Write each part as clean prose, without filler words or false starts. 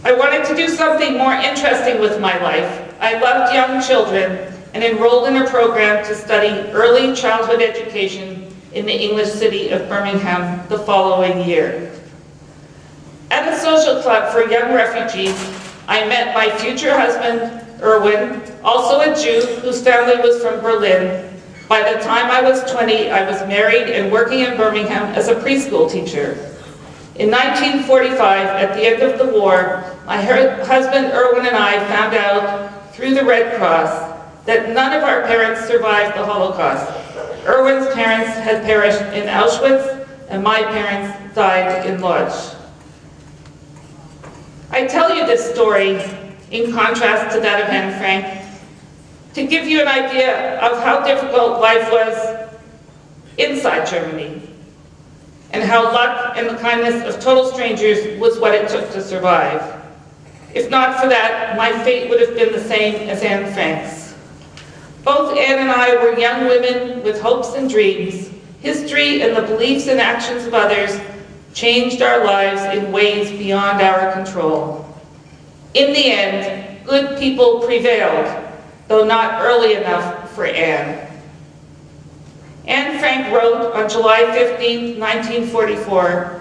I wanted to do something more interesting with my life. I loved young children and enrolled in a program to study early childhood education in the English city of Birmingham the following year. At a social club for young refugees, I met my future husband, Erwin, also a Jew whose family was from Berlin. By the time I was 20, I was married and working in Birmingham as a preschool teacher. In 1945, at the end of the war, my husband Erwin and I found out through the Red Cross that none of our parents survived the Holocaust. Erwin's parents had perished in Auschwitz, and my parents died in Lodz. I tell you this story in contrast to that of Anne Frank to give you an idea of how difficult life was inside Germany, and how luck and the kindness of total strangers was what it took to survive. If not for that, my fate would have been the same as Anne Frank's. Both Anne and I were young women with hopes and dreams. History and the beliefs and actions of others changed our lives in ways beyond our control. In the end, good people prevailed, though not early enough for Anne. Anne Frank wrote on July 15, 1944,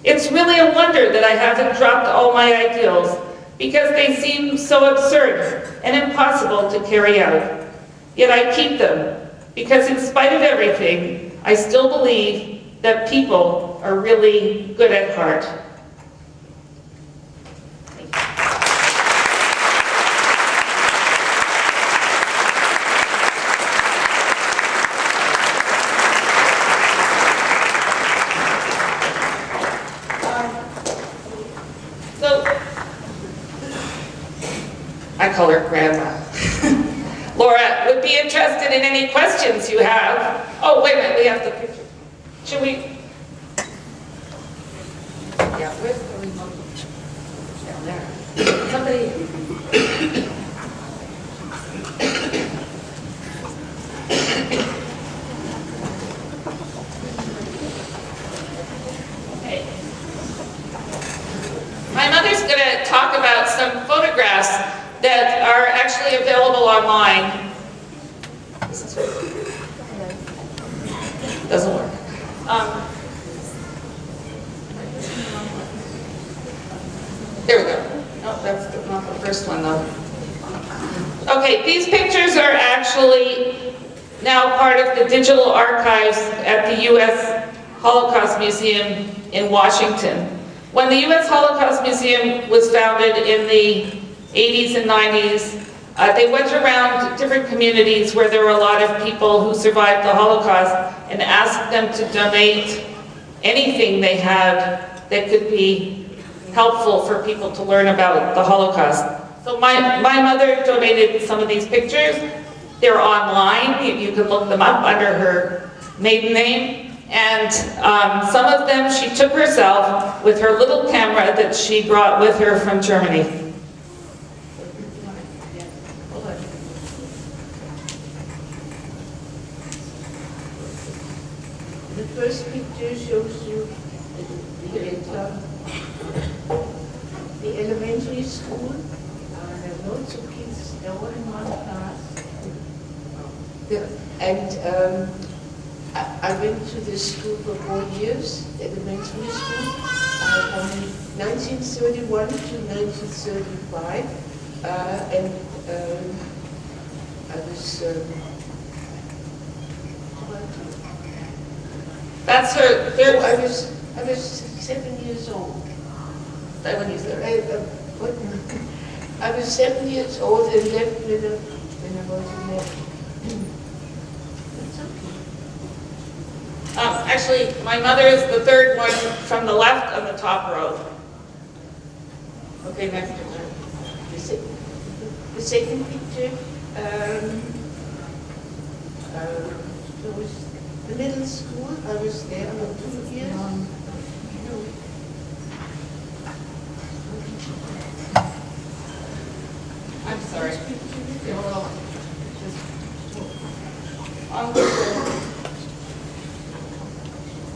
"It's really a wonder that I haven't dropped all my ideals, because they seem so absurd and impossible to carry out. Yet I keep them, because in spite of everything, I still believe that people are really good at heart." I call her Grandma. Laura would be interested in any questions you have. Oh, wait a minute, we have the picture. Should we? Yeah, where's the remote? Down there. Somebody. Okay. My mother's going to talk about some photographs that are actually available online. Doesn't work. There we go. No, that's not the first one though. Okay, these pictures are actually now part of the digital archives at the U.S. Holocaust Museum in Washington. When the U.S. Holocaust Museum was founded in the 80s and 90s, they went around different communities where there were a lot of people who survived the Holocaust and asked them to donate anything they had that could be helpful for people to learn about the Holocaust. So my mother donated some of these pictures. They're online. You can look them up under her maiden name. And some of them she took herself with her little camera that she brought with her from Germany. The first picture shows you the elementary school. There are lots of kids, they're all in one class. And I went to this school for 4 years, elementary school, from 1931 to 1935. And I was That's her. I was 7 years old. That one is there. I was 7 years old and left when I was 11. That's okay. Actually, my mother is the third one from the left on the top row. Okay, next picture. The second picture shows the middle school. I was there for 2 years. I'm sorry.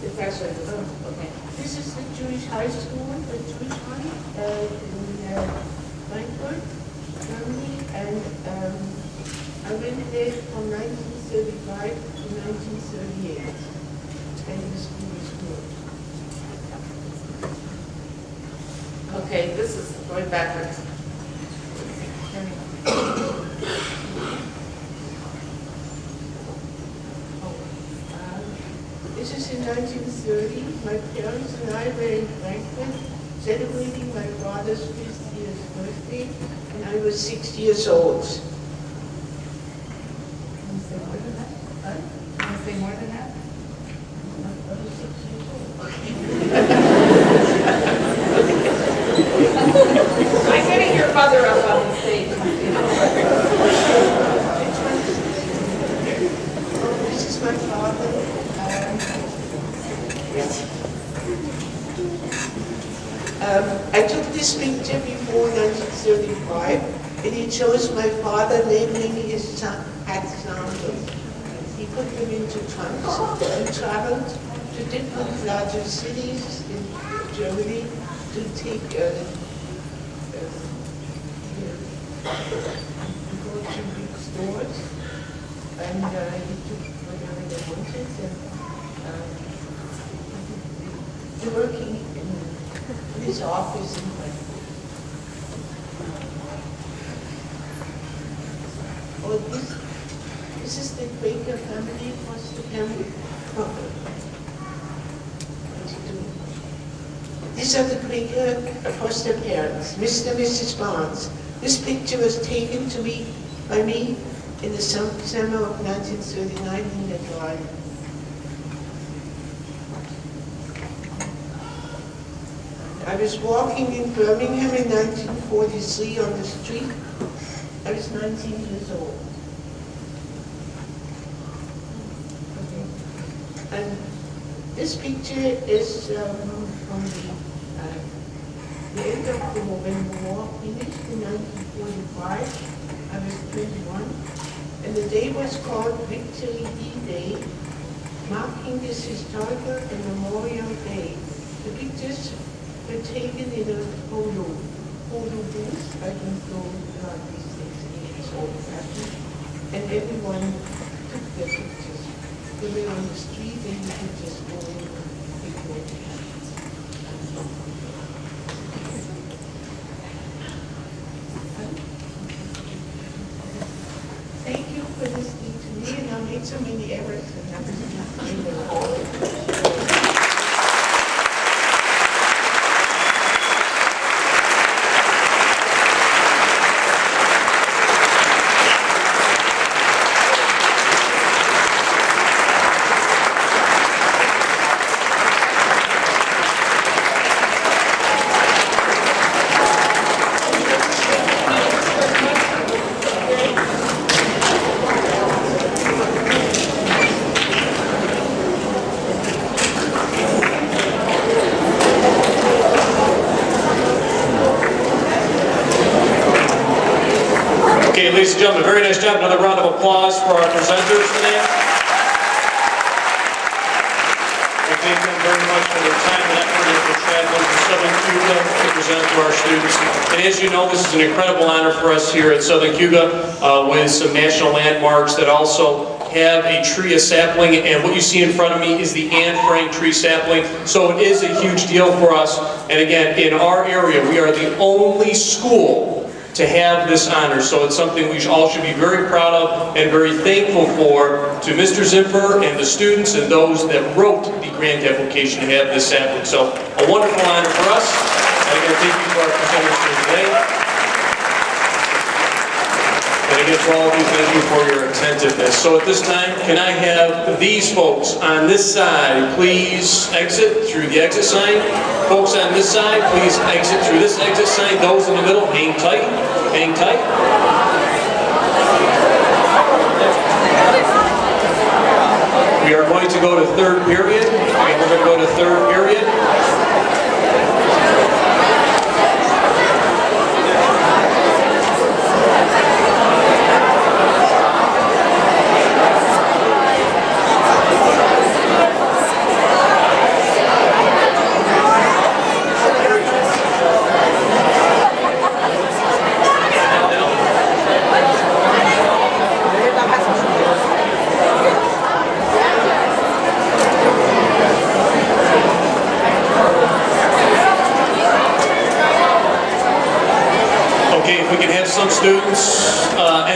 It's actually, okay. This is the Jewish high school, the Jewish one. there from 1935 to 1938. And the school was closed. Okay, this is going backwards. This is in 1930. My parents and I were in Frankfurt celebrating my father's 50th birthday, and I was 6 years old. Can you say more than that? Huh? Can you say more than that? I was 6 years old. I'm getting your mother up on the stage. This is my father. I took this picture before 1935, and it shows my father labeling his samples. He put them into trunks and traveled to different larger cities in Germany to take go to big stores, and he took whatever they wanted, and working in his office in Frankfurt. Oh, this is the Quaker family, foster family. These are the Quaker foster parents, Mr. and Mrs. Barnes. This picture was taken by me in the summer of 1939 in the garden. I was walking in Birmingham in 1943 on the street. I was 19 years old. And this picture is from the end of the war, when the war finished in 1945. I was 21. And the day was called Victory D-Day, marking this historical and memorial day. The pictures were taken in a photo booth. I don't know these things, it's old fashioned. And everyone took their pictures. They were on the street and you could just go in and take their pictures. Thank you for listening to me, and I made so many errors and I was in the hall. Okay, ladies and gentlemen, very nice job. Another round of applause for our presenters today. We thank them very much for their time and effort and for traveling to Southern Cayuga to present to our students. And as you know, this is an incredible honor for us here at Southern Cayuga with some national landmarks that also have a tree, a sapling, and what you see in front of me is the Anne Frank tree sapling. So it is a huge deal for us. And again, in our area, we are the only school to have this honor. So it's something we all should be very proud of and very thankful for to Mr. Zimper and the students and those that wrote the grant application to have this sapling. So a wonderful honor for us. And again, thank you to our presenters here today. And again, for all of you, thank you for your attentiveness. So at this time, can I have these folks on this side please exit through the exit sign? Folks on this side, please exit through this exit sign. Those in the middle, hang tight, hang tight. We are going to go to third period. Okay, we're going to go to third period. if we can have some students enter